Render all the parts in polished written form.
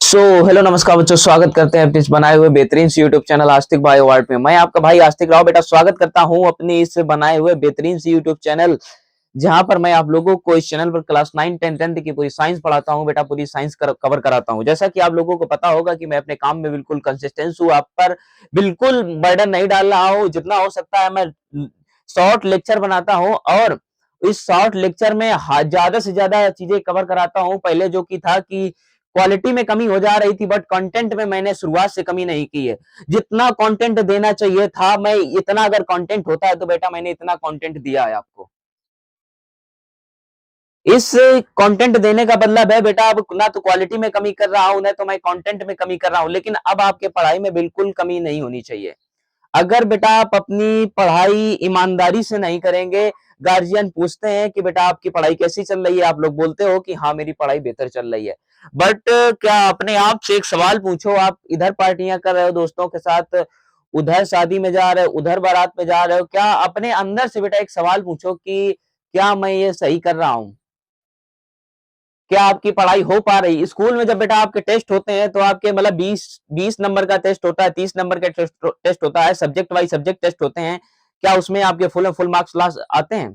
Hello नमस्कार बच्चों, स्वागत करते हैं अपने इस बनाए हुए बेहतरीन से यूट्यूब चैनल आस्तिक बायो आर्ट में। मैं आपका भाई आस्तिक राव बेटा स्वागत करता हूं अपने इस बनाए हुए बेहतरीन से यूट्यूब चैनल, जहां पर मैं आप लोगों को इस चैनल पर क्लास 9, 10, 10th की पूरी साइंस पढ़ाता हूं बेटा, पूरी साइंस कवर कराता हूं। जैसा कि आप लोगों को पता होगा कि मैं अपने काम में बिल्कुल कंसिस्टेंस हूं, आप पर बिल्कुल बर्डन नहीं डाल रहा हूं। जितना हो सकता है मैं शॉर्ट लेक्चर बनाता हूं और इस शॉर्ट लेक्चर में ज्यादा से ज्यादा चीजें कवर कराता हूं। पहले जो कि था कि क्वालिटी में कमी हो जा रही थी, बट कंटेंट में मैंने शुरुआत से कमी नहीं की है। जितना कंटेंट देना चाहिए था, मैं इतना अगर कंटेंट होता है तो बेटा मैंने इतना कंटेंट दिया है आपको। इस कंटेंट देने का मतलब है बेटा, अब ना तो क्वालिटी में कमी कर रहा हूं, ना तो मैं कंटेंट में कमी कर रहा हूं, लेकिन अब आपके पढ़ाई में बिल्कुल कमी नहीं होनी चाहिए। अगर बेटा आप अपनी पढ़ाई ईमानदारी से नहीं करेंगे, गार्जियन पूछते हैं कि बेटा आपकी पढ़ाई कैसी चल रही है, आप लोग बोलते हो कि हाँ मेरी पढ़ाई बेहतर चल रही है। बट क्या अपने आप से एक सवाल पूछो, आप इधर पार्टियां कर रहे हो दोस्तों के साथ, उधर शादी में जा रहे हो, उधर बारात में जा रहे हो, क्या अपने अंदर से बेटा एक सवाल पूछो कि क्या मैं ये सही कर रहा हूं? क्या आपकी पढ़ाई हो पा रही? स्कूल में जब बेटा आपके टेस्ट होते हैं तो आपके मतलब 20 नंबर का टेस्ट होता है, 30 नंबर का टेस्ट होता है, सब्जेक्ट वाइज सब्जेक्ट टेस्ट होते हैं। क्या उसमें आपके फुल मार्क्स क्लास आते हैं?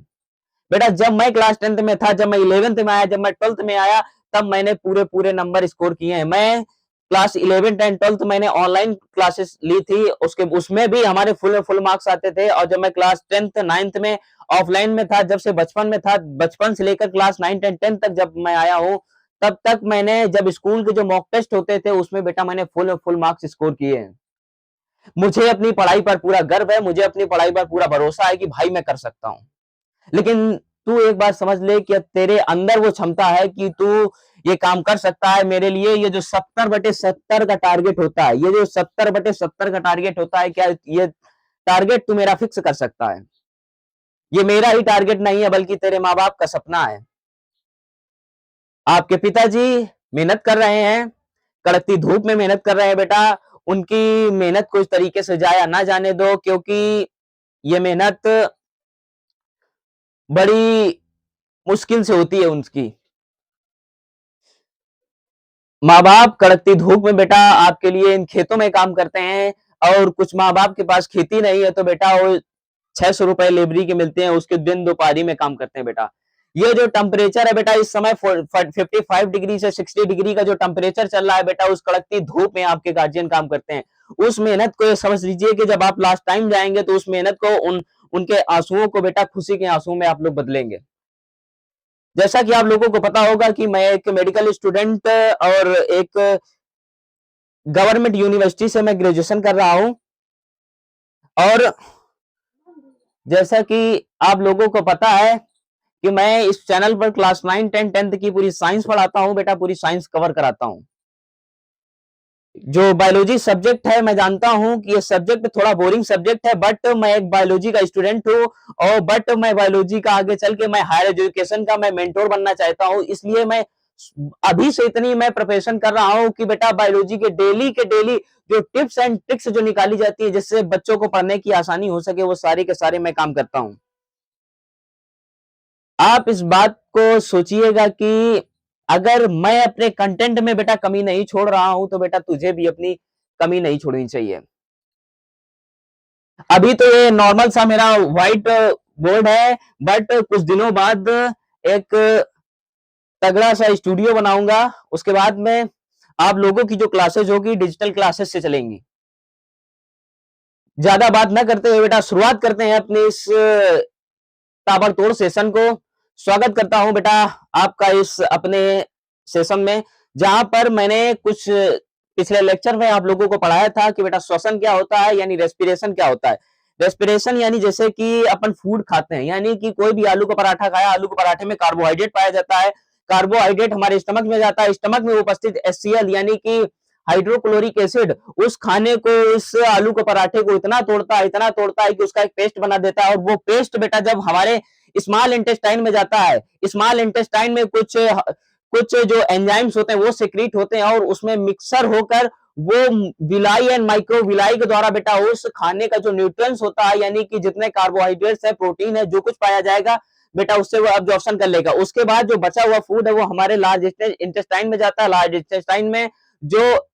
बेटा जब मैं क्लास 10th में था, जब मैं 11th में आया, जब मैं 12th में आया, तब मैंने पूरे पूरे नंबर स्कोर किए हैं। मैं क्लास 11th एंड 12th मैंने ऑनलाइन क्लासेस ली थी, उसके उसमें भी हमारे फुल मार्क्स आते थे। और जब मैं क्लास 10th 9th में ऑफलाइन में था, जब से बचपन में था, बचपन से लेकर क्लास 9 10 10 तक जब मैं आया हूँ, तब तक मैंने जब स्कूल के जो मॉक टेस्ट होते थे उसमें बेटा मैंने फुल मार्क्स स्कोर किए हैं। मुझे अपनी पढ़ाई पर पूरा गर्व है, मुझे अपनी पढ़ाई पर पूरा भरोसा है कि भाई मैं कर सकता हूँ। लेकिन तू एक बात समझ ले कि तेरे अंदर वो क्षमता है कि तू ये काम कर सकता है। मेरे लिए ये जो 70/70 का टारगेट होता है, ये जो 70/70 का टारगेट होता है, क्या ये टारगेट तू मेरा फिक्स कर सकता है? ये मेरा ही टारगेट नहीं है, बल्कि तेरे माँ बाप का सपना है। आपके पिताजी मेहनत कर रहे हैं, कड़कती धूप में मेहनत कर रहे हैं बेटा। उनकी मेहनत को इस तरीके से जाया ना जाने दो, क्योंकि ये मेहनत बड़ी मुश्किल से होती है उनकी। माँ बाप कड़कती धूप में बेटा आपके लिए इन खेतों में काम करते हैं, और कुछ माँ बाप के पास खेती नहीं है तो बेटा वो 600 रुपए लेबरी के मिलते हैं, उसके दिन दोपहरी में काम करते हैं बेटा। ये जो टेम्परेचर है बेटा इस समय 55 डिग्री से 60 डिग्री का जो टेम्परेचर चल रहा है बेटा, उस कड़कती धूप में आपके गार्जियन काम करते हैं। उस मेहनत को ये समझ लीजिए कि जब आप लास्ट टाइम जाएंगे तो उस मेहनत को उनके आंसुओं को बेटा खुशी के आंसुओं में आप लोग बदलेंगे। जैसा कि आप लोगों को पता होगा कि मैं एक मेडिकल स्टूडेंट और एक गवर्नमेंट यूनिवर्सिटी से मैं ग्रेजुएशन कर रहा हूं। और जैसा कि आप लोगों को पता है कि मैं इस चैनल पर क्लास 9 10 10th की पूरी साइंस पढ़ाता हूं बेटा, पूरी साइंस कवर कराता हूं। जो बायोलॉजी सब्जेक्ट है, मैं जानता हूं कि ये सब्जेक्ट थोड़ा बोरिंग सब्जेक्ट है, बट मैं एक बायोलॉजी का स्टूडेंट हूं, और बट मैं बायोलॉजी का आगे चल के मैं हायर एजुकेशन का मैं मेंटोर बनना चाहता हूं। इसलिए मैं अभी से इतनी मैं प्रिपरेशन कर रहा हूं कि बेटा बायोलॉजी के डेली जो टिप्स एंड ट्रिक्स जो निकाली जाती है जिससे बच्चों को पढ़ने की आसानी हो सके, वो सारे के सारे मैं काम करता हूं। आप इस बात को सोचिएगा कि अगर मैं अपने कंटेंट में बेटा कमी नहीं छोड़ रहा हूं, तो बेटा तुझे भी अपनी कमी नहीं छोड़नी चाहिए। अभी तो ये नॉर्मल सा मेरा व्हाइट बोर्ड है, बट कुछ दिनों बाद एक तगड़ा सा स्टूडियो बनाऊंगा। उसके बाद में आप लोगों की जो क्लासेस होगी डिजिटल क्लासेस से चलेंगी। ज्यादा बात ना करते हुए बेटा शुरुआत करते हैं अपने इस ताबड़तोड़ सेशन को। स्वागत करता हूं बेटा आपका इस अपने सेशन में, जहां पर मैंने कुछ पिछले लेक्चर में आप लोगों को पढ़ाया था कि बेटा श्वसन क्या होता है, यानी रेस्पिरेशन क्या होता है। रेस्पिरेशन यानी जैसे कि अपन फूड खाते हैं, यानी कि कोई भी आलू का पराठा खाया, आलू के पराठे में कार्बोहाइड्रेट पाया जाता है, कार्बोहाइड्रेट हमारे स्टमक में जाता है, स्टमक में उपस्थित HCl यानी कि हाइड्रोक्लोरिक एसिड उस खाने को, उस आलू के पराठे को इतना तोड़ता है कि उसका एक पेस्ट बना देता है। और वो पेस्ट बेटा जब हमारे स्मॉल इंटेस्टाइन में जाता है, स्मॉल इंटेस्टाइन में कुछ कुछ जो एंजाइम्स होते हैं वो सिक्रीट होते हैं, और उसमें मिक्सर होकर वो विलाई एंड माइक्रो विलाई के द्वारा बेटा उस खाने का जो न्यूट्रिएंट्स होता है, यानी कि जितने कार्बोहाइड्रेट्स है, प्रोटीन है, जो कुछ पाया जाएगा बेटा उससे वो एब्जॉर्प्शन कर लेगा। उसके बाद जो बचा हुआ फूड है वो हमारे लार्ज इंटेस्टाइन में जाता है। लार्ज इंटेस्टाइन में जो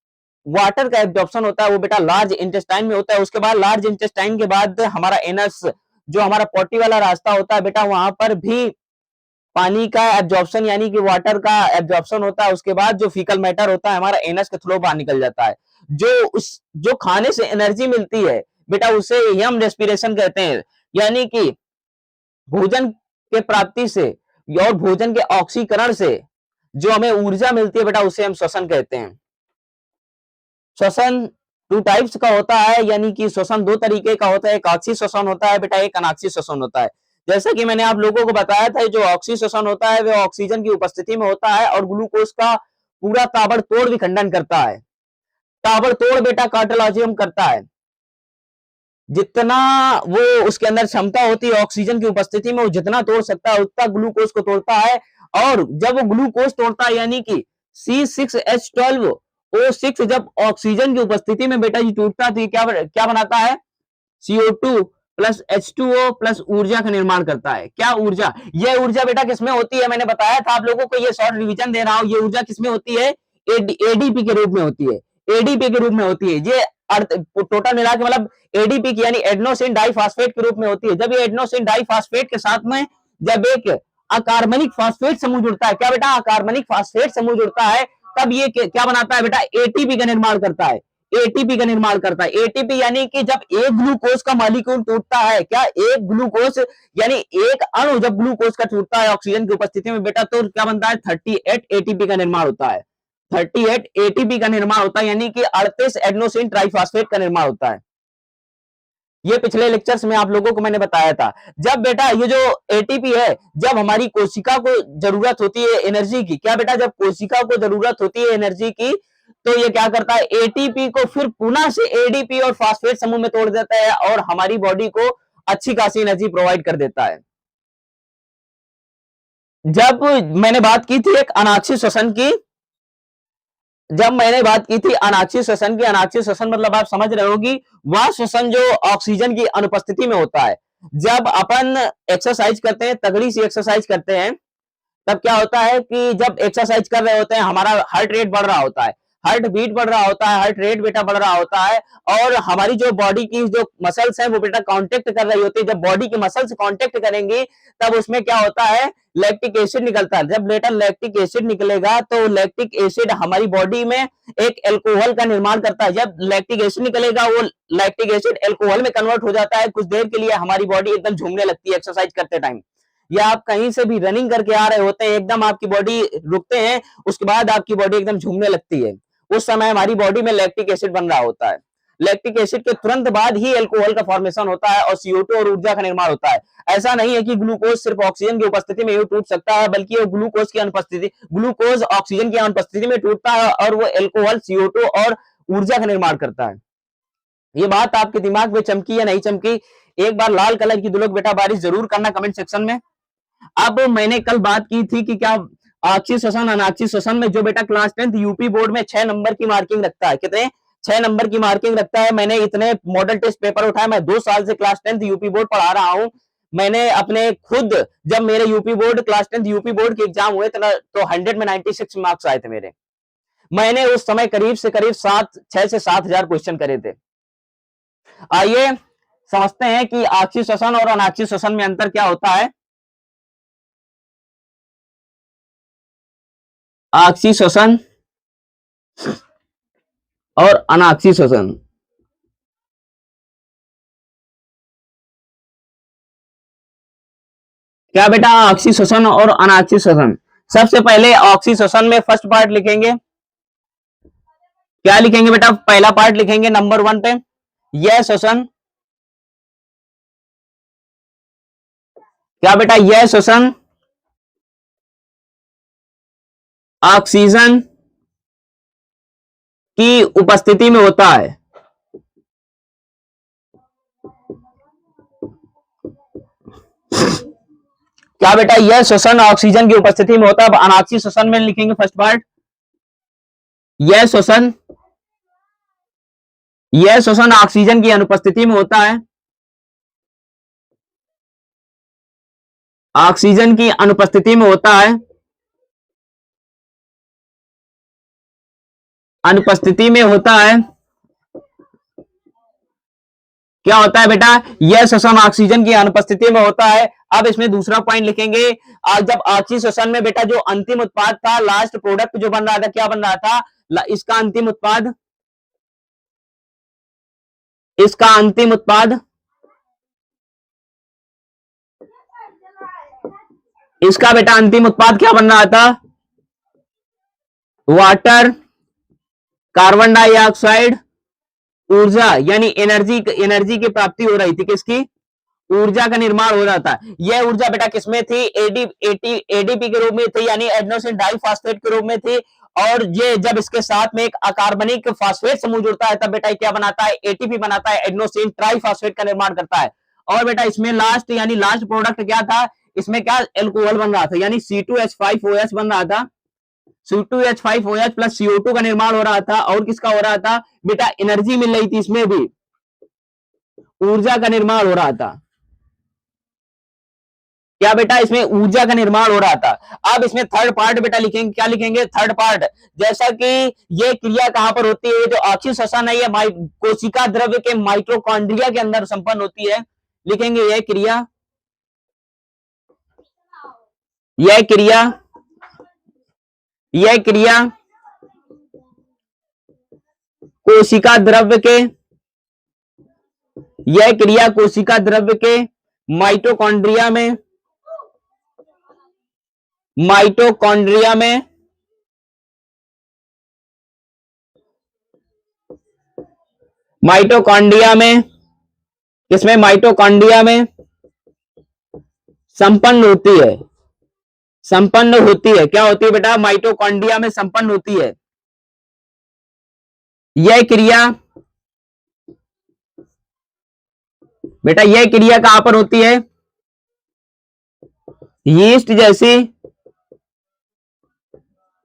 वाटर का एब्जॉर्प्शन होता है वो बेटा लार्ज इंटेस्टाइन में होता है। उसके बाद लार्ज इंटेस्टाइन के बाद हमारा एनस जो हमारा पोटी वाला रास्ता होता है बेटा, वहां पर भी पानी का एब्जॉर्प्शन यानी कि वाटर का एब्जॉर्प्शन होता है। उसके बाद जो फीकल मैटर होता है हमारा एनस के थ्रू बाहर निकल जाता है। जो खाने से एनर्जी मिलती है बेटा उसे हम रेस्पिरेशन कहते हैं, यानी कि भोजन के प्राप्ति से और भोजन के ऑक्सीकरण से जो हमें ऊर्जा मिलती है बेटा उसे हम श्वसन कहते हैं। श्वसन टू टाइप्स का होता है, यानी कि श्वसन दो तरीके का होता है, एक ऑक्सी श्वसन होता है बेटा, एक अनाक्सी श्वसन होता है। जैसा कि मैंने आप लोगों को बताया था, जो ऑक्सी श्वसन होता है वह ऑक्सीजन की उपस्थिति में होता है और ग्लूकोज का पूरा ताबड़तोड़ विखंडन करता है। ताबड़तोड़ बेटा कार्डियोलॉजियम करता है, जितना वो उसके अंदर क्षमता होती है ऑक्सीजन की उपस्थिति में, वो जितना तोड़ सकता है उतना ग्लूकोज को तोड़ता है। और जब वो ग्लूकोज तोड़ता है यानी कि C6H12O6 जब ऑक्सीजन की उपस्थिति में बेटा जी टूटता है तो ये क्या बनाता है, CO2 प्लस H2O प्लस ऊर्जा का निर्माण करता है। क्या ऊर्जा, यह ऊर्जा बेटा किसमें होती है, मैंने बताया था आप लोगों को, ये शॉर्ट रिवीजन दे रहा हूं। ये ऊर्जा किसमें होती है, एडीपी के रूप में होती है। एडीपी के रूप में होती है ये टोटल मिला के, मतलब एडीपी की यानी एडेनोसिन डाइफॉस्फेट के रूप में होती है। जब ये एडेनोसिन डाइफॉस्फेट के साथ में जब एक अकार्बनिक फॉस्फेट समूह जुड़ता है, क्या बेटा अकार्बनिक फॉस्फेट समूह जुड़ता है, तब ये क्या बनाता है बेटा, एटीपी का निर्माण करता है। एटीपी का निर्माण करता है। एटीपी यानी कि जब एक ग्लूकोज का मॉलिक्यूल टूटता है, क्या एक ग्लूकोज यानी एक अणु जब ग्लूकोज का टूटता है ऑक्सीजन की उपस्थिति में बेटा, तो क्या बनता है, 38 एटीपी का निर्माण होता है। 38 एटीपी का निर्माण होता है, यानी कि 38 एडेनोसिन ट्राइफॉस्फेट का निर्माण होता है। ये पिछले लेक्चर्स में आप लोगों को मैंने बताया था। जब बेटा ये जो एटीपी है, जब हमारी कोशिका को जरूरत होती है एनर्जी की, क्या बेटा जब कोशिका को जरूरत होती है एनर्जी की, तो ये क्या करता है, एटीपी को फिर पुनः से एडीपी और फास्फेट समूह में तोड़ देता है और हमारी बॉडी को अच्छी खासी एनर्जी प्रोवाइड कर देता है। जब मैंने बात की थी एक अनाक्षी श्वसन की, जब मैंने बात की थी अनाक्षी श्वसन की, अनाक्षी श्वसन मतलब आप समझ रहे हो कि वह श्वसन जो ऑक्सीजन की अनुपस्थिति में होता है। जब अपन एक्सरसाइज करते हैं, तगड़ी सी एक्सरसाइज करते हैं, तब क्या होता है कि जब एक्सरसाइज कर रहे होते हैं हमारा हार्ट रेट बढ़ रहा होता है, हार्ट बीट बढ़ रहा होता है, हार्ट रेट बेटा बढ़ रहा होता है, और हमारी जो बॉडी की जो मसल्स है वो बेटा कांटेक्ट कर रही होती है। जब बॉडी की मसल्स कांटेक्ट करेंगी तब उसमें क्या होता है, लैक्टिक एसिड निकलता है। जब बेटा लैक्टिक एसिड निकलेगा तो लैक्टिक एसिड हमारी बॉडी में एक एल्कोहल का निर्माण करता है। जब लैक्टिक एसिड निकलेगा वो लैक्टिक एसिड एल्कोहल में कन्वर्ट हो जाता है। कुछ देर के लिए हमारी बॉडी एकदम झूमने लगती है एक्सरसाइज करते टाइम, या आप कहीं से भी रनिंग करके आ रहे होते हैं, एकदम आपकी बॉडी रुकते हैं, उसके बाद आपकी बॉडी एकदम झूमने लगती है। उस समय हमारी बॉडी में लैक्टिक एसिड बन रहा होता है। लैक्टिक एसिड के तुरंत बाद ही एल्कोहल का फॉर्मेशन होता है और CO2 और ऊर्जा का निर्माण होता है। ऐसा नहीं है कि ग्लूकोज सिर्फ ऑक्सीजन की उपस्थिति में ही टूट सकता है, बल्कि वो ग्लूकोज ऑक्सीजन की अनुपस्थिति में टूटता है और वो एल्कोहल, CO2 और ऊर्जा का निर्माण करता है। ये बात आपके दिमाग में चमकी या नहीं चमकी, एक बार लाल कलर की दुलक बेटा बारिश जरूर करना कमेंट सेक्शन में। अब मैंने कल बात की थी कि क्या आक्षी श्वसन अनाक्षी श्वसन में जो बेटा क्लास 10th यूपी बोर्ड में 6 नंबर की मार्किंग रखता है, कितने, 6 नंबर की मार्किंग रखता है। मैंने इतने मॉडल टेस्ट पेपर उठाए, मैं 2 साल से क्लास 10th यूपी बोर्ड पढ़ा रहा हूं। मैंने अपने खुद, जब मेरे UP board class 10th UP board के एग्जाम हुए तो 100 में 96 मार्क्स आए थे मेरे। मैंने उस समय करीब से करीब 6 से 7 हजार क्वेश्चन करे थे। आइए समझते हैं कि आक्षी श्वसन और अनाक्षी श्वसन में अंतर क्या होता है। आक्षी श्वसन और अनाक्षी श्वसन, क्या बेटा आक्षी श्वसन और अनाक्षी श्वसन। सबसे पहले ऑक्सी श्वसन में फर्स्ट पार्ट लिखेंगे, क्या लिखेंगे बेटा, पहला पार्ट लिखेंगे नंबर 1 पे, यह श्वसन, क्या बेटा यह श्वसन ऑक्सीजन की उपस्थिति में होता है। क्या बेटा यह श्वसन ऑक्सीजन की उपस्थिति में होता है। अनाक्षी श्वसन में लिखेंगे फर्स्ट पार्ट, यह श्वसन, यह श्वसन ऑक्सीजन की अनुपस्थिति में होता है, ऑक्सीजन की अनुपस्थिति में होता है। अनुपस्थिति में होता है, क्या होता है बेटा, यह श्वसन ऑक्सीजन की अनुपस्थिति में होता है। अब इसमें दूसरा पॉइंट लिखेंगे, जब ऑक्सीजन श्वसन में बेटा जो अंतिम उत्पाद था, लास्ट प्रोडक्ट जो बन रहा था, क्या बन रहा था, इसका अंतिम उत्पाद, इसका अंतिम उत्पाद, इसका बेटा अंतिम उत्पाद क्या बन रहा था, वाटर, कार्बन डाइऑक्साइड, ऊर्जा, यानी एनर्जी, एनर्जी की प्राप्ति हो रही थी, किसकी, ऊर्जा का निर्माण हो रहा था। यह ऊर्जा बेटा किसमें थी, एडीपी के रूप में थी, यानी एडेनोसिन डाइफॉस्फेट के रूप में थी। और ये जब इसके साथ में एक अकार्बनिक फास्फेट समूह जुड़ता है, तब बेटा क्या बनाता है, एटीपी बनाता है, एडेनोसिन ट्राइफॉस्फेट का निर्माण करता है। और बेटा इसमें लास्ट, यानी लास्ट प्रोडक्ट क्या था, इसमें क्या एल्कोहल बन रहा था, यानी C2H5OH बन रहा था, C2H5OH प्लस CO2 का निर्माण हो रहा था। और किसका हो रहा था बेटा, एनर्जी मिल रही थी, इसमें भी ऊर्जा का निर्माण हो रहा था, क्या बेटा, इसमें ऊर्जा का निर्माण हो रहा था। अब इसमें थर्ड पार्ट बेटा लिखेंगे, क्या लिखेंगे, थर्ड पार्ट, जैसा कि ये क्रिया कहां पर होती है, जो ऑक्सीजन श्वसन है, ये कोशिका द्रव्य के माइटोकॉन्ड्रिया के अंदर संपन्न होती है। लिखेंगे यह क्रिया, यह क्रिया, यह क्रिया कोशिका द्रव्य के, यह क्रिया कोशिका द्रव्य के माइटोकॉन्ड्रिया में, माइटोकॉन्ड्रिया में, माइटोकॉन्ड्रिया में, किसमें, माइटोकॉन्ड्रिया में संपन्न होती है, संपन्न होती है, क्या होती है बेटा, माइटोकॉन्ड्रिया में संपन्न होती है। यह क्रिया बेटा, यह क्रिया कहां पर होती है, यीस्ट जैसी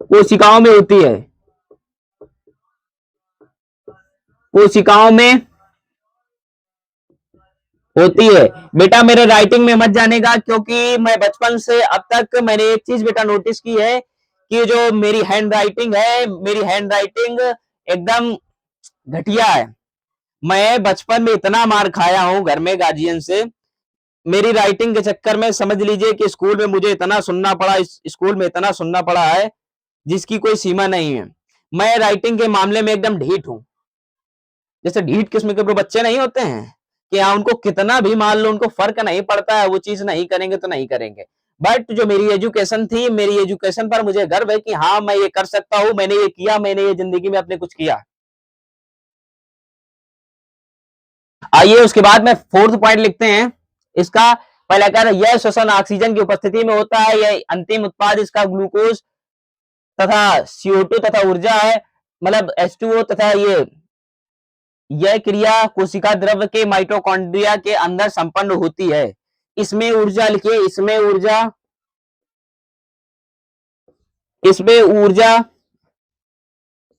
कोशिकाओं में होती है, कोशिकाओं में होती है। बेटा मेरे राइटिंग में मत जानेगा, क्योंकि मैं बचपन से अब तक मैंने एक चीज बेटा नोटिस की है कि जो मेरी हैंड राइटिंग है, मेरी हैंड राइटिंग एकदम घटिया है। मैं बचपन में इतना मार खाया हूं घर में गार्जियन से, मेरी राइटिंग के चक्कर में समझ लीजिए कि स्कूल में मुझे इतना सुनना पड़ा, स्कूल में इतना सुनना पड़ा है जिसकी कोई सीमा नहीं है। मैं राइटिंग के मामले में एकदम ढीठ हूं, जैसे ढीठ किस्म के बच्चे नहीं होते हैं कि हाँ उनको कितना भी मान लो, उनको फर्क नहीं पड़ता है, वो चीज नहीं करेंगे तो नहीं करेंगे। बट जो मेरी एजुकेशन थी, मेरी एजुकेशन पर मुझे गर्व है कि हाँ मैं ये कर सकता हूं, मैंने ये किया, मैंने ये जिंदगी में अपने कुछ किया। आइए उसके बाद में फोर्थ पॉइंट लिखते हैं इसका। पहला कह रहा है, यह श्वसन ऑक्सीजन की उपस्थिति में होता है, यह अंतिम उत्पाद इसका ग्लूकोज तथा CO2 तथा ऊर्जा है, मतलब H2O तथा यह क्रिया कोशिका द्रव्य के माइटोकॉन्ड्रिया के अंदर संपन्न होती है। इसमें ऊर्जा लिखिए, इसमें ऊर्जा, इसमें ऊर्जा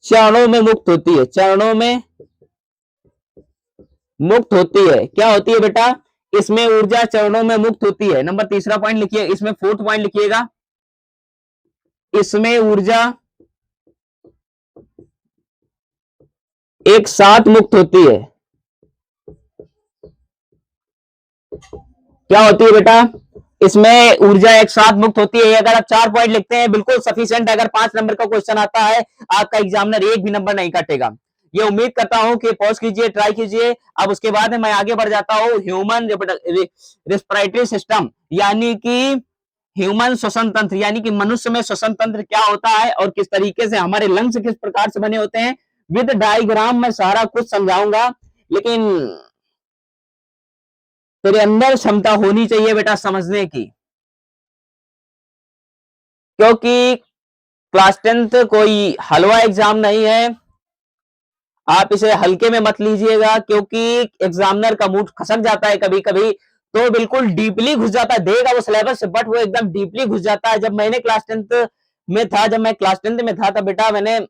चरणों में मुक्त होती है, चरणों में मुक्त होती है। क्या होती है बेटा, इसमें ऊर्जा चरणों में मुक्त होती है। नंबर तीसरा पॉइंट लिखिए, इसमें फोर्थ पॉइंट लिखिएगा, इसमें ऊर्जा एक साथ मुक्त होती है। क्या होती है बेटा, इसमें ऊर्जा एक साथ मुक्त होती है। अगर आप 4 पॉइंट लिखते हैं बिल्कुल सफिशिएंट। अगर 5 नंबर का क्वेश्चन आता है, आपका एग्जामिनर एक भी नंबर नहीं काटेगा। ये उम्मीद करता हूं कि पॉज कीजिए, ट्राई कीजिए। अब उसके बाद मैं आगे बढ़ जाता हूं, ह्यूमन रेस्पिरेटरी सिस्टम, यानी कि ह्यूमन श्वसन तंत्र, यानी कि मनुष्य में श्वसन तंत्र क्या होता है और किस तरीके से हमारे लंग्स किस प्रकार से बने होते हैं। विद डायग्राम में सारा कुछ समझाऊंगा, लेकिन तेरे अंदर क्षमता होनी चाहिए बेटा समझने की, क्योंकि क्लास 10th कोई हलवा एग्जाम नहीं है। आप इसे हल्के में मत लीजिएगा, क्योंकि एग्जामिनर का मूड खसक जाता है कभी कभी, तो बिल्कुल डीपली घुस जाता है, देगा वो सिलेबस से, बट वो एकदम डीपली घुस जाता है। जब मैंने क्लास 10th में था, जब मैं क्लास 10th में था, तब बेटा मैंने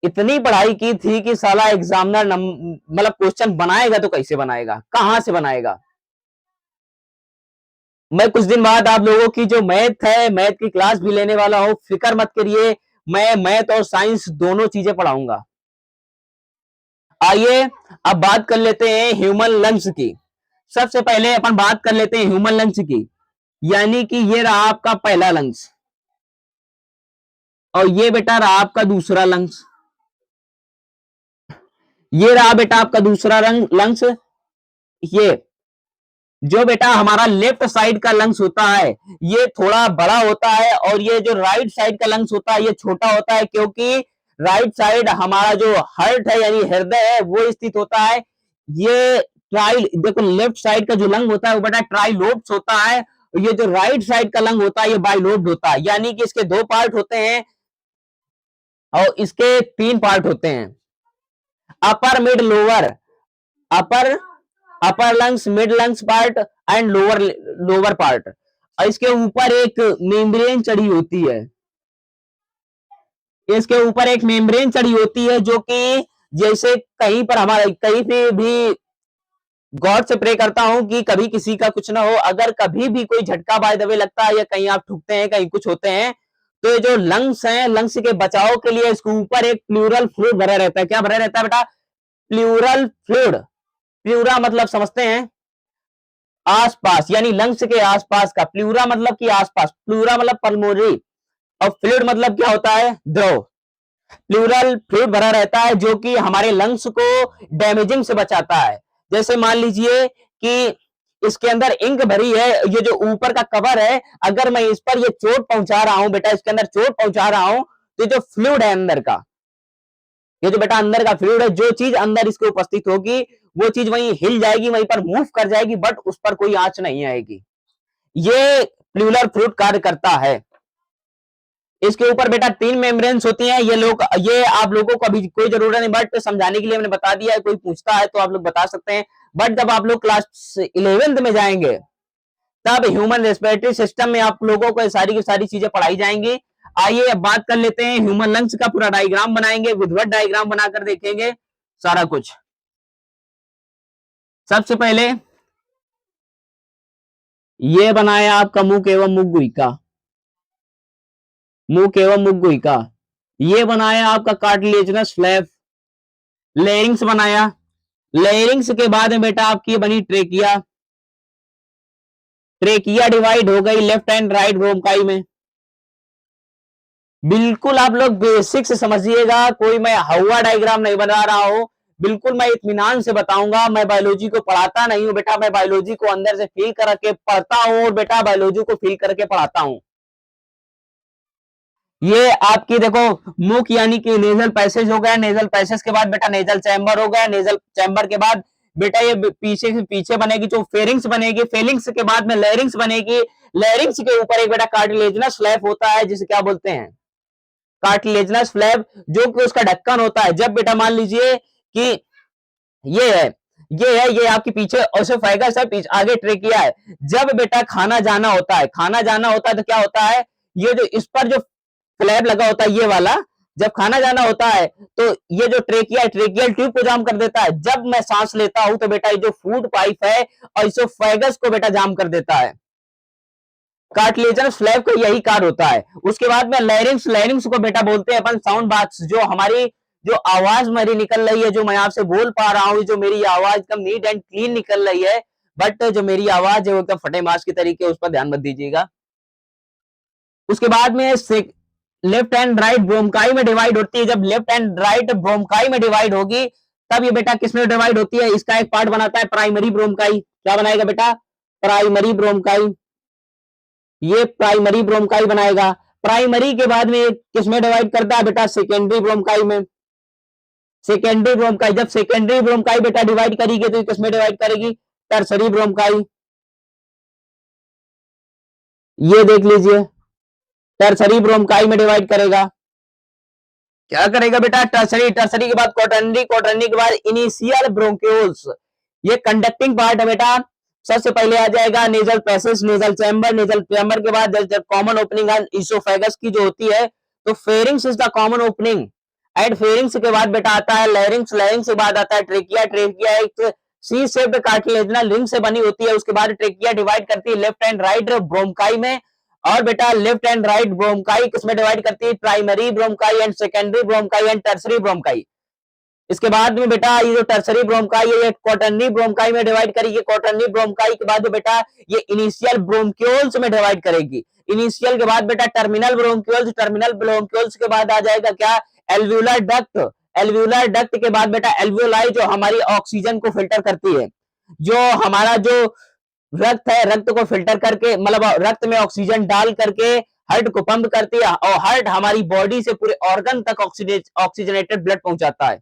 इतनी पढ़ाई की थी कि साला एग्जामिनर मतलब क्वेश्चन बनाएगा तो कैसे बनाएगा, कहां से बनाएगा। मैं कुछ दिन बाद आप लोगों की जो मैथ है, मैथ की क्लास भी लेने वाला हूं, फिक्र मत करिए। मैं मैथ और साइंस दोनों चीजें पढ़ाऊंगा। आइए अब बात कर लेते हैं ह्यूमन लंग्स की। सबसे पहले अपन बात कर लेते हैं ह्यूमन लंग्स की, यानी कि ये रहा आपका पहला लंग्स और ये बेटा रहा आपका दूसरा लंग्स। ये रहा बेटा आपका दूसरा रंग लंग्स। ये जो बेटा हमारा लेफ्ट साइड का लंग्स होता है ये थोड़ा बड़ा होता है और ये जो राइट साइड का लंग्स होता है ये छोटा होता है, क्योंकि राइट साइड हमारा जो हार्ट है यानी हृदय है वो स्थित होता है। ये ट्राई देखो लेफ्ट साइड का जो लंग होता है वो बेटा ट्राइलोब्स होता है, ये जो राइट साइड का लंग होता है ये बाइलोब्ड होता है, यानी कि इसके दो पार्ट होते हैं और इसके तीन पार्ट होते हैं, upper mid lower. Upper upper lungs, mid lungs part and lower lower part. और इसके ऊपर एक मेम्ब्रेन चढ़ी होती है, इसके ऊपर एक मेम्ब्रेन चढ़ी होती है जो कि जैसे कहीं पर हमारा कहीं पे भी गॉड से प्रे करता हूं कि कभी किसी का कुछ ना हो, अगर कभी भी कोई झटका बाय द वे लगता है या कहीं आप ठुकते हैं कहीं कुछ होते हैं तो ये जो लंग्स हैं लंग्स के बचाव के लिए इसके ऊपर एक प्लूरल फ्लूइड भरा रहता है। क्या भरा रहता है बेटा? Pleural fluid. प्लूरा मतलब समझते हैं आसपास, यानी लंग्स के आसपास का। प्लूरा मतलब कि आसपास, प्लूरा मतलब पल्मोनरी और फ्लूइड मतलब क्या होता है? द्रव। प्लूरल फ्लूइड भरा रहता है जो कि हमारे लंग्स को डैमेजिंग से बचाता है। जैसे मान लीजिए कि इसके अंदर इंक भरी है, ये जो ऊपर का कवर है अगर मैं इस पर ये चोट पहुंचा रहा हूं बेटा, इसके अंदर चोट पहुंचा रहा हूं तो जो फ्लूइड है अंदर का, ये जो बेटा अंदर का फ्लूइड है, जो चीज अंदर इसके उपस्थित होगी वो चीज वहीं हिल जाएगी, वहीं पर मूव कर जाएगी, बट उस पर कोई आंच नहीं आएगी। ये प्लूरल फ्लूइड कार्य करता है। इसके ऊपर बेटा तीन मेम्ब्रेन्स होती हैं। ये आप लोगों को अभी कोई जरूरत नहीं, बट समझाने के लिए मैंने बता दिया है, कोई पूछता है तो आप लोग बता सकते हैं। बट जब आप लोग क्लास 11th में जाएंगे तब ह्यूमन रेस्पिरेटरी सिस्टम में आप लोगों को सारी की सारी चीजें पढ़ाई जाएंगी। आइए अब बात कर लेते हैं ह्यूमन लंग्स का, पूरा डायग्राम बनाएंगे, विधिवत डायग्राम बनाकर देखेंगे सारा कुछ। सबसे पहले ये बनाया आपका मुख एवं मुख गुहिका, मुख एवं मुख गुहिका। ये बनाया आपका कार्टिलेजिनस फ्लैप, लेरिंग्स बनाया। लेरिंग्स के बाद में बेटा आपकी बनी ट्रेकिया। ट्रेकिया डिवाइड हो गई लेफ्ट एंड राइट ब्रोंकाई में। बिल्कुल आप लोग बेसिक से समझिएगा, कोई मैं हवा डायग्राम नहीं बना रहा हूं, बिल्कुल मैं इत्मीनान से बताऊंगा। मैं बायोलॉजी को पढ़ाता नहीं हूं बेटा, मैं बायोलॉजी को अंदर से फील करके पढ़ता हूं और बेटा बायोलॉजी को फील करके पढ़ाता हूं। ये आपकी देखो मुख यानी कि नेजल पैसेज हो गया, नेजल पैसेज के बाद बेटा नेजल चैम्बर हो गया, नेजल चैम्बर के बाद बेटा ये पीछे से पीछे बनेगी जो फेरिंग्स बनेगी, फेलिंग्स के बाद में लेरिंग्स बनेगी, लेरिंग्स के ऊपर एक बेटा कार्टिलेजिनस फ्लैप होता है जिसे क्या बोलते हैं? कार्टिलेजिनस फ्लैप, जो कि उसका ढक्कन होता है। जब बेटा मान लीजिए कि ये है ये आपके पीछे ओसोफेगस है, पीछे आगे ट्रेकिया है। जब बेटा खाना जाना होता है, खाना जाना होता है तो क्या होता है? ये जो इस पर जो फ्लैप लगा होता है ये वाला, जब खाना जाना होता है तो ये जो ट्रेकिया ट्रेकियल ट्यूब को जाम कर देता है। जब मैं सांस लेता हूं तो बेटा ये जो फूड पाइप है और इसोफेगस को बेटा जाम कर देता है। कार्टिलेजिनस फ्लैप का यही कार्य होता है। उसके बाद में लैरिंग्स, लैरिंग्स को बेटा बोलते हैं अपन साउंड बॉक्स। जो हमारी जो आवाज मेरी निकल रही है, जो मैं आपसे बोल पा रहा हूं, जो मेरी आवाज एकदम नीट एंड क्लीन निकल रही है, बट जो मेरी आवाज है वो एकदम फटे मास की तरीके, उस पर ध्यान मत दीजिएगा। उसके बाद में लेफ्ट एंड राइट ब्रोंकाई में डिवाइड होती है। जब लेफ्ट एंड राइट ब्रोंकाई में डिवाइड होगी तब ये बेटा किसमें डिवाइड होती है? इसका एक पार्ट बनाता है प्राइमरी ब्रोंकाई। क्या बनाएगा बेटा? Primary bronchi. ये प्राइमरी ब्रोंकाई बनाएगा। प्राइमरी के बाद में किसमें डिवाइड करता है बेटा? सेकेंडरी ब्रोंकाई में। सेकेंडरी ब्रोंकाई, जब सेकेंडरी ब्रोंकाई बेटा डिवाइड करेगी तो किसमें डिवाइड करेगी? Tertiary bronchi. ये देख लीजिए, टर्सरी ब्रोंकाई में डिवाइड करेगा। क्या करेगा बेटा? टर्सरी, टर्सरी के बाद क्वाटरनरी, क्वाटरनरी के बाद इनिशियल ब्रोंक्यूल्स। ये कंडक्टिंग पार्ट है बेटा। सबसे पहले आ जाएगा nasal passage, nasal chamber, nasal chamber के बाद जब कॉमन ओपनिंग इसोफेगस की जो होती है तो pharynx is the common opening and pharynx के बाद बेटा आता है लैरिंग्स, लैरिंग्स के बाद आता है ट्रेकिया। ट्रेकिया एक सी शेप्ड कार्टिलेजिनल रिंग से बनी होती है। उसके बाद ट्रेकिया डिवाइड करती है लेफ्ट एंड राइट ब्रोंकाई में और बेटा लेफ्ट एंड राइट ब्रोंकाई किसमें डिवाइड करती है, primary bronchi and secondary bronchi and tertiary bronchi. इसके बाद में बेटा ये जो टर्सरी ब्रोंकाई है ये क्वाटरनरी ब्रोंकाई में डिवाइड करेगी, क्वाटरनरी ब्रोंकाई के बाद बेटा ये इनिशियल ब्रोंक्यूल्स में डिवाइड करेगी, इनिशियल के बाद बेटा टर्मिनल ब्रोंक्यूल्स, टर्मिनल ब्रोंक्यूल्स के बाद आ जाएगा क्या, एल्व्यूलर डक्ट, एल्व्यूलर डक्ट के बाद बेटा एल्व्यूलाई जो हमारी ऑक्सीजन को फिल्टर करती है, जो हमारा जो रक्त है रक्त को फिल्टर करके मतलब रक्त में ऑक्सीजन डाल करके हार्ट को पंप करती है और हार्ट हमारी बॉडी से पूरे ऑर्गन तक ऑक्सीजनेटेड ब्लड पहुंचाता है।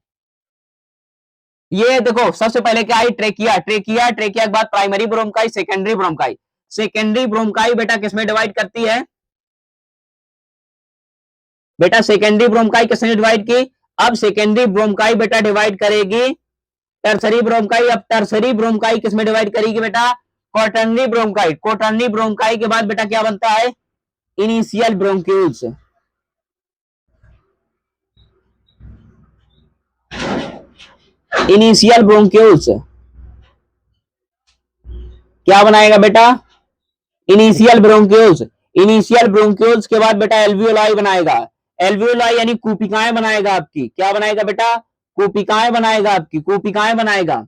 ये देखो सबसे पहले क्या आई, ट्रेकिया, ट्रेकिया, ट्रेकिया के बाद primary bronchi, secondary bronchi, secondary bronchi बेटा किसमें डिवाइड करती है, बेटा सेकेंडरी ब्रोंकाई किसने डिवाइड की, अब सेकेंडरी ब्रोंकाई बेटा डिवाइड करेगी टर्सरी ब्रोंकाई, अब टर्सरी ब्रोंकाई किसमें डिवाइड करेगी बेटा, क्वाटरनरी ब्रोंकाई, क्वाटरनरी ब्रोंकाई के बाद बेटा क्या बनता है, इनिशियल ब्रोंक्यूल्स, इनिशियल ब्रोंक्यूल्स क्या बनाएगा बेटा, इनिशियल ब्रोंक्यूल्स, इनिशियल ब्रोंक्यूल्स के बाद बेटा एल्वियोलाई बनाएगा, एल्वियोलाई यानी कूपिकाएं बनाएगा आपकी, क्या बनाएगा बेटा, कूपिकाएं बनाएगा आपकी, कूपिकाएं बनाएगा।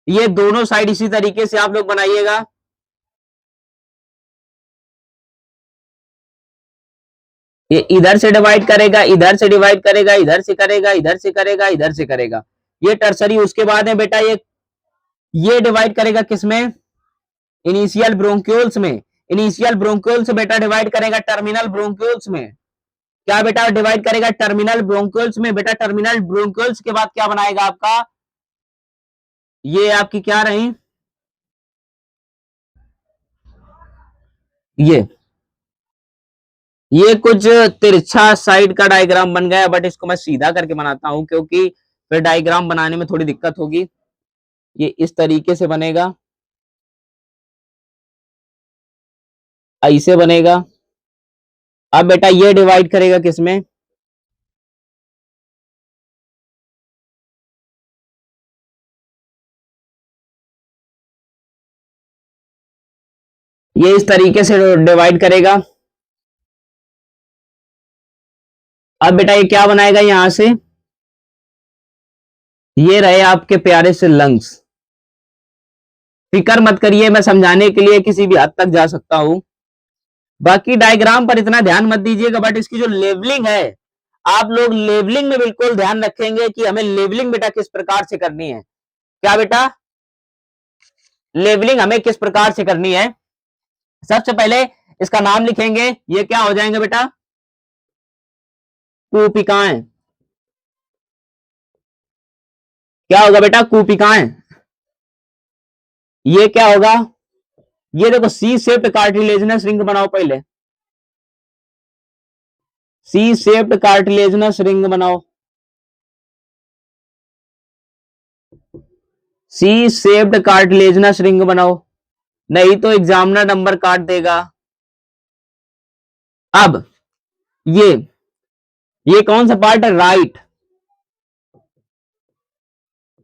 ये दोनों साइड इसी तरीके से आप लोग बनाइएगा। ये इधर से डिवाइड करेगा, इधर से डिवाइड करेगा, इधर से करेगा, इधर से करेगा, इधर से करेगा, ये टर्सरी। उसके बाद है बेटा ये डिवाइड करेगा किसमें, इनिशियल ब्रोंक्यूल्स में, इनिशियल ब्रोंक्यूल्स बेटा डिवाइड करेगा टर्मिनल ब्रोंक्यूल्स में, क्या बेटा डिवाइड करेगा टर्मिनल ब्रोंक्यूल्स में, बेटा टर्मिनल ब्रोंक्यूल्स के बाद क्या बनाएगा आपका, ये आपकी क्या रही, ये कुछ तिरछा साइड का डायग्राम बन गया, बट इसको मैं सीधा करके बनाता हूं क्योंकि फिर डायग्राम बनाने में थोड़ी दिक्कत होगी। ये इस तरीके से बनेगा, ऐसे बनेगा। अब बेटा ये डिवाइड करेगा किसमें, ये इस तरीके से डिवाइड करेगा। अब बेटा ये क्या बनाएगा, यहां से ये रहे आपके प्यारे से लंग्स। फिक्र मत करिए, मैं समझाने के लिए किसी भी हद तक जा सकता हूं, बाकी डायग्राम पर इतना ध्यान मत दीजिएगा, बट इसकी जो लेवलिंग है आप लोग लेवलिंग में बिल्कुल ध्यान रखेंगे कि हमें लेवलिंग बेटा किस प्रकार से करनी है, क्या बेटा लेवलिंग हमें किस प्रकार से करनी है। सबसे पहले इसका नाम लिखेंगे, ये क्या हो जाएंगे बेटा, कूपिकाएं, क्या होगा बेटा, कूपिकाएं। ये क्या होगा, ये देखो सी शेप्ड कार्टिलेजिनस रिंग बनाओ, पहले सी शेप्ड कार्टिलेजिनस रिंग बनाओ, सी शेप्ड कार्टिलेजिनस रिंग बनाओ, नहीं तो एग्जामिनर नंबर काट देगा। अब ये कौन सा पार्ट है, राइट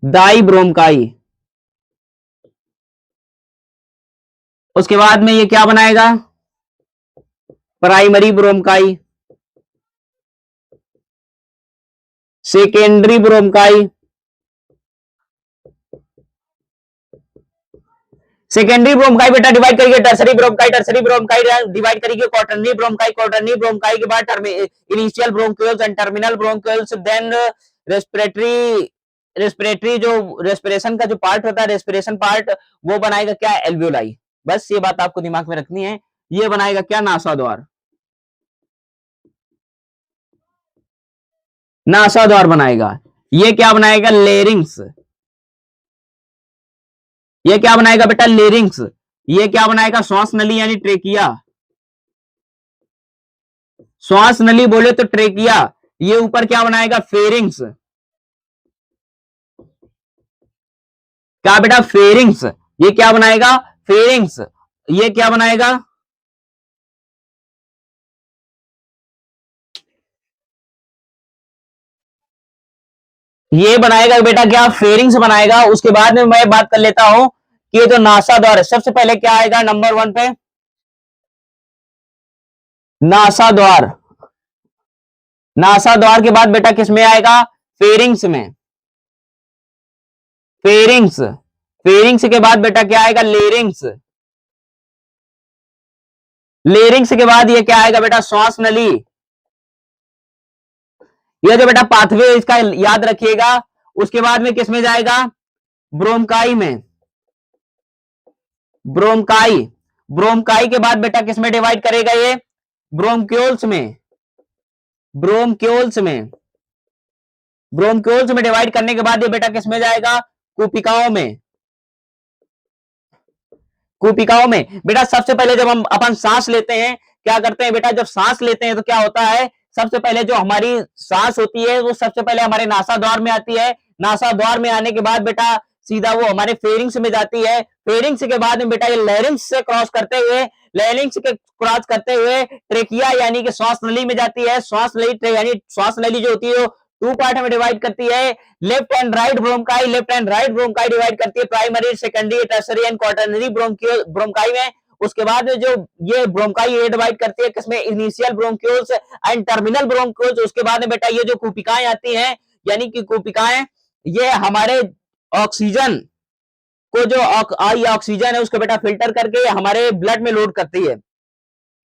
दाई ब्रोमकाई। उसके बाद में ये क्या बनाएगा, primary bronchi, secondary bronchi, secondary bronchi बेटा डिवाइड करिए tertiary bronchi, tertiary bronchi divide करिए क्वाटरनरी ब्रोमकाई, क्वाटरनरी ब्रोमकाई के बाद initial bronchioles and terminal bronchioles, then respiratory, respiratory जो रेस्पिरेशन का जो पार्ट होता है, रेस्पिरेशन पार्ट वो बनाएगा क्या, एल्वियोलाई। बस ये बात आपको दिमाग में रखनी है, ये बनाएगा क्या, नासा द्वार, नासा द्वार बनाएगा। ये क्या बनाएगा, लेरिंग्स, ये क्या बनाएगा बेटा, लेरिंग्स। ये क्या बनाएगा, श्वास नली यानी ट्रेकिया, श्वास नली बोले तो ट्रेकिया। ये ऊपर क्या बनाएगा, फेरिंग्स, क्या बेटा, फेरिंग्स। ये क्या बनाएगा, फेरिंग्स। ये क्या बनाएगा, ये बनाएगा बेटा क्या, फेरिंग्स बनाएगा। उसके बाद में मैं बात कर लेता हूं कि ये जो नासा द्वार है, सबसे पहले क्या आएगा नंबर 1 पे, नासा द्वार, नासा द्वार के बाद बेटा किस में आएगा? फेरिंग्स में, फेरिंग्स, फेरिंग्स के बाद बेटा क्या आएगा? लेरिंग्स, लेरिंग्स के बाद ये क्या आएगा बेटा? श्वास नली। ये जो बेटा पाथवे इसका याद रखिएगा। उसके बाद में किस में जाएगा? ब्रोंकाई में, ब्रोंकाई, ब्रोंकाई के बाद बेटा किस में डिवाइड करेगा? ये ब्रोंक्यूल्स में, ब्रोंक्यूल्स में, ब्रोंक्यूल्स में डिवाइड करने के बाद ये बेटा किस में जाएगा? कूपिकाओं में, कूपिकाओं में। बेटा सबसे पहले जब हम अपन सांस लेते हैं, क्या करते हैं बेटा? जब सांस लेते हैं तो क्या होता है? सबसे पहले जो हमारी सांस होती है वो सबसे पहले हमारे नासा द्वार में आती है। नासा द्वार में आने के बाद बेटा सीधा वो हमारे फेरिंग्स में जाती है। फेरिंग्स के बाद में बेटा ये लैरिंग्स से क्रॉस करते हुए, लैरिंग्स के क्रॉस करते हुए ट्रेकिया यानी कि श्वास नली में जाती है। श्वास नली यानी श्वास नली जो होती है टू पार्ट में डिवाइड करती है, left and right bronchi, left and right bronchi divide करती है primary, secondary, tertiary and quaternary bronchi में। उसके बाद में जो ये ब्रोंकाई ये डिवाइड करती है किसमें? Initial bronchioles and terminal bronchioles. उसके बाद में बेटा ये जो कूपिकाएं आती हैं, यानी कि कूपिकाएं ये हमारे ऑक्सीजन को जो ऑक्सीजन है उसको बेटा फिल्टर करके हमारे ब्लड में लोड करती है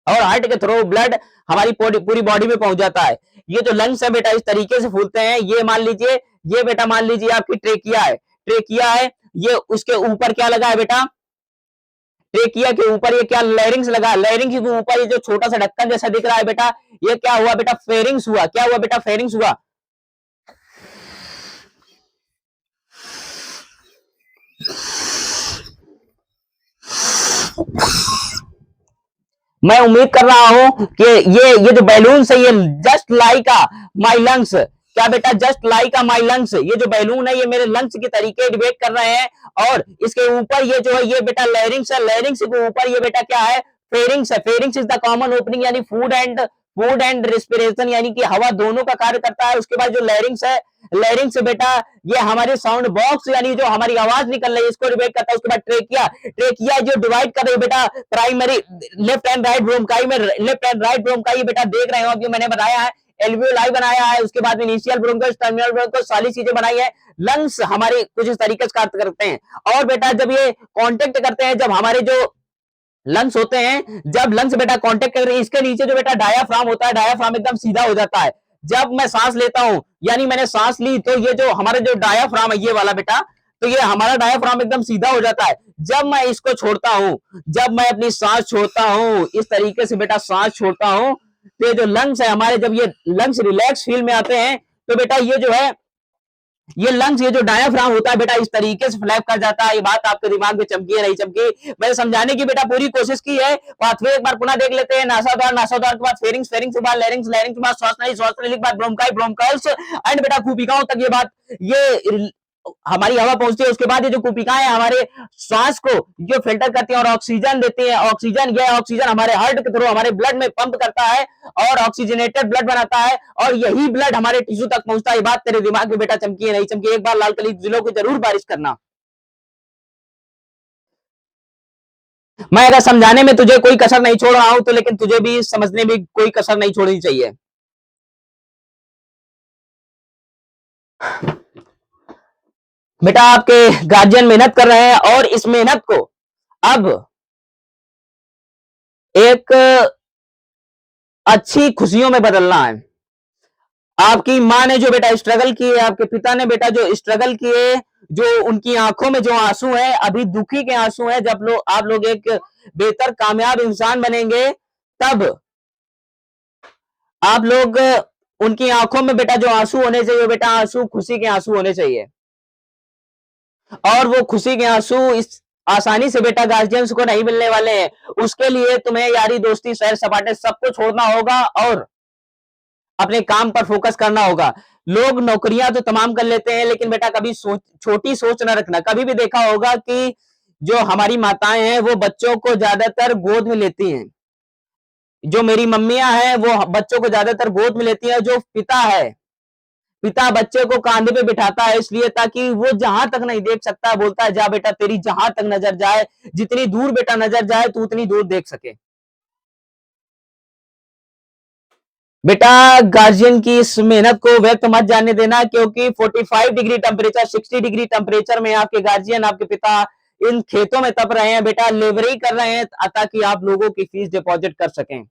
और हार्ट के थ्रू ब्लड हमारी पूरी बॉडी में पहुंच जाता है। ये जो लंग्स है बेटा इस तरीके से फूलते हैं। ये मान लीजिए, ये बेटा मान लीजिए आपकी ट्रेकिया है, ट्रेकिया है, ये उसके ऊपर क्या लगा है बेटा? ट्रेकिया के ऊपर ये क्या? लैरिंग्स लगा। लैरिंग्स के ऊपर ये जो छोटा सा ढक्कन जैसा दिख रहा है बेटा, ये क्या हुआ बेटा? फेरिंग्स हुआ। क्या हुआ बेटा? फेरिंग्स हुआ। मैं उम्मीद कर रहा हूं कि ये जो बैलून है ये जस्ट लाइक माई लंग्स, क्या बेटा? जस्ट लाइक माई लंग्स, ये जो बैलून है ये मेरे लंग्स के तरीके डिबेट कर रहे हैं। और इसके ऊपर ये जो है ये बेटा लैरिंग्स है, लैरिंग्स के ऊपर ये बेटा क्या है? फेरिंग्स है। Pharynx is the common opening यानी फूड एंड रेस्पिरेशन यानी कि हवा दोनों का कार्य करता है। उसके बाद जो लैरिंग्स है, लैरिंग्स बेटा ये हमारे साउंड बॉक्स यानी जो हमारी आवाज निकल रही है इसको डिवाइड करता है। उसके बाद ट्रेकिया, ट्रेकिया जो डिवाइड कर रही है बेटा primary, left and right bronchi में, लेफ्ट एंड राइट ब्रोंकाई बेटा देख रहे हो अभी मैंने बताया है। एल्वियोलाई बनाया है, उसके बाद इनिशियल ब्रोंकस, टर्मिनल ब्रोंकस, सारी चीजें बनाई है। लंग्स हमारे कुछ इस तरीके से कार्य करते हैं। और बेटा जब ये कांटेक्ट करते हैं, जब हमारे जो लंग्स होते हैं, जब लंग्स बेटा कांटेक्ट कर रहे हैं, इसके नीचे जो बेटा डायाफ्राम होता है, डायाफ्राम एकदम सीधा हो जाता है। जब मैं सांस लेता हूं यानी मैंने सांस ली तो ये जो हमारे जो डायाफ्राम है ये वाला बेटा, तो ये हमारा डायाफ्राम एकदम सीधा हो जाता है। जब मैं इसको छोड़ता हूं, जब मैं अपनी सांस छोड़ता हूं, इस तरीके से बेटा सांस छोड़ता हूं, तो ये जो लंग्स है हमारे, जब ये लंग्स रिलैक्स फील में आते हैं तो बेटा ये जो है ये लंग्स, ये जो डायाफ्राम होता है बेटा इस तरीके से फ्लैप कर जाता है। ये बात आपके दिमाग में चमकी है नहीं चमकी, मैंने समझाने की बेटा पूरी कोशिश की है। पाथवे एक बार पुनः देख लेते हैं। नासाद्वार, नासाद्वार के बाद फेरिंग्स, फेरिंग्स के बाद लैरिंग्स, लैरिंग्स के बाद श्वास नली, श्वास नली के बाद ब्रोंकाई, ब्रोंकाइल्स एंड बेटा कूपिकाओं तक ये बात, ये हमारी हवा पहुंचती है। उसके बाद ये जो कूपिकाएं हमारे श्वास को जो फिल्टर करती है और ऑक्सीजन देती है, ऑक्सीजन, यह ऑक्सीजन हमारे हार्ट के थ्रू हमारे ब्लड में पंप करता है और ऑक्सीजनेटेड ब्लड बनाता है और यही ब्लड हमारे टिश्यू तक पहुंचता है। ये बात तेरे दिमाग में बेटा चमकी है नहीं चमकी, एक बार लाल कली जिलों की जरूर बारिश करना। मैं अगर समझाने में तुझे कोई कसर नहीं छोड़ रहा हूं तो लेकिन तुझे भी समझने में कोई कसर नहीं छोड़नी चाहिए। बेटा आपके गार्जियन मेहनत कर रहे हैं और इस मेहनत को अब एक अच्छी खुशियों में बदलना है। आपकी माँ ने जो बेटा स्ट्रगल किए, आपके पिता ने बेटा जो स्ट्रगल किए, जो उनकी आंखों में जो आंसू हैं अभी दुखी के आंसू हैं, जब आप लोग एक बेहतर कामयाब इंसान बनेंगे तब आप लोग, उनकी आंखों में बेटा जो आंसू होने चाहिए बेटा आंसू खुशी के आंसू होने चाहिए। और वो खुशी के आंसू इस आसानी से बेटा गार्जियंस को नहीं मिलने वाले हैं। उसके लिए तुम्हें यारी दोस्ती सैर सपाटे सबको छोड़ना होगा और अपने काम पर फोकस करना होगा। लोग नौकरियां तो तमाम कर लेते हैं लेकिन बेटा कभी छोटी सोच न रखना। कभी भी देखा होगा कि जो हमारी माताएं हैं वो बच्चों को ज्यादातर गोद में लेती हैं, जो मेरी मम्मियां हैं वो बच्चों को ज्यादातर गोद में लेती हैं। जो पिता है, पिता बच्चे को कांधे पे बिठाता है इसलिए ताकि वो जहां तक नहीं देख सकता, बोलता है जा बेटा तेरी जहां तक नजर जाए, जितनी दूर बेटा नजर जाए तू उतनी दूर देख सके। बेटा गार्जियन की इस मेहनत को व्यर्थ मत जाने देना, क्योंकि 45 डिग्री टेम्परेचर, 60 डिग्री टेम्परेचर में आपके गार्जियन, आपके पिता इन खेतों में तप रहे हैं बेटा, लेबरिंग कर रहे हैं ताकि आप लोगों की फीस डिपॉजिट कर सकें।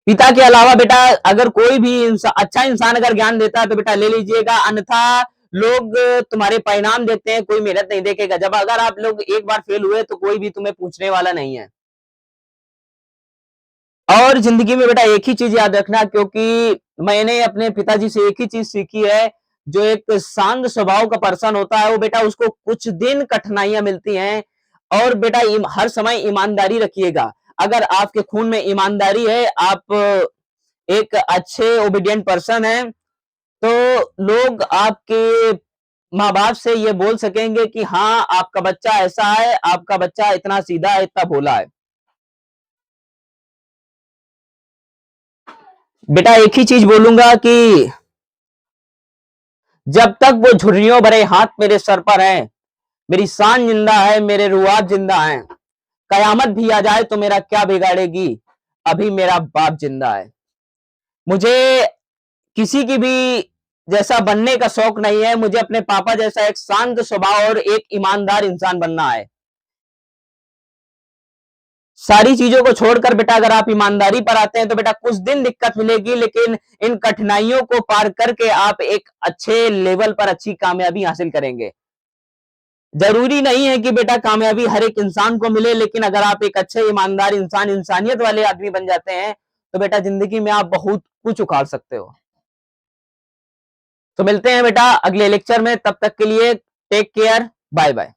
पिता के अलावा बेटा अगर कोई भी अच्छा इंसान अगर ज्ञान देता है तो बेटा ले लीजिएगा, अन्यथा लोग तुम्हारे परिणाम देखते हैं, कोई मेहनत नहीं देखेगा। जब अगर आप लोग एक बार फेल हुए तो कोई भी तुम्हें पूछने वाला नहीं है। और जिंदगी में बेटा एक ही चीज याद रखना, क्योंकि मैंने अपने पिताजी से एक ही चीज सीखी है, जो एक शांत स्वभाव का पर्सन होता है वो बेटा उसको कुछ दिन कठिनाइयां मिलती हैं, और बेटा हर समय ईमानदारी रखिएगा। अगर आपके खून में ईमानदारी है, आप एक अच्छे ओबीडियंट पर्सन है, तो लोग आपके माँ बाप से ये बोल सकेंगे कि हाँ आपका बच्चा ऐसा है, आपका बच्चा इतना सीधा है, इतना भोला है। बेटा एक ही चीज बोलूंगा कि जब तक वो झुर्रियों भरे हाथ मेरे सर पर हैं, मेरी शान जिंदा है, मेरे रुआब जिंदा हैं, कयामत भी आ जाए तो मेरा क्या बिगाड़ेगी, अभी मेरा बाप जिंदा है। मुझे किसी की भी जैसा बनने का शौक नहीं है, मुझे अपने पापा जैसा एक शांत स्वभाव और एक ईमानदार इंसान बनना है। सारी चीजों को छोड़कर बेटा अगर आप ईमानदारी पर आते हैं तो बेटा कुछ दिन दिक्कत मिलेगी, लेकिन इन कठिनाइयों को पार करके आप एक अच्छे लेवल पर अच्छी कामयाबी हासिल करेंगे। जरूरी नहीं है कि बेटा कामयाबी हर एक इंसान को मिले, लेकिन अगर आप एक अच्छे ईमानदार इंसान, इंसानियत वाले आदमी बन जाते हैं तो बेटा जिंदगी में आप बहुत कुछ उखाड़ सकते हो। तो मिलते हैं बेटा अगले लेक्चर में, तब तक के लिए टेक केयर, बाय बाय।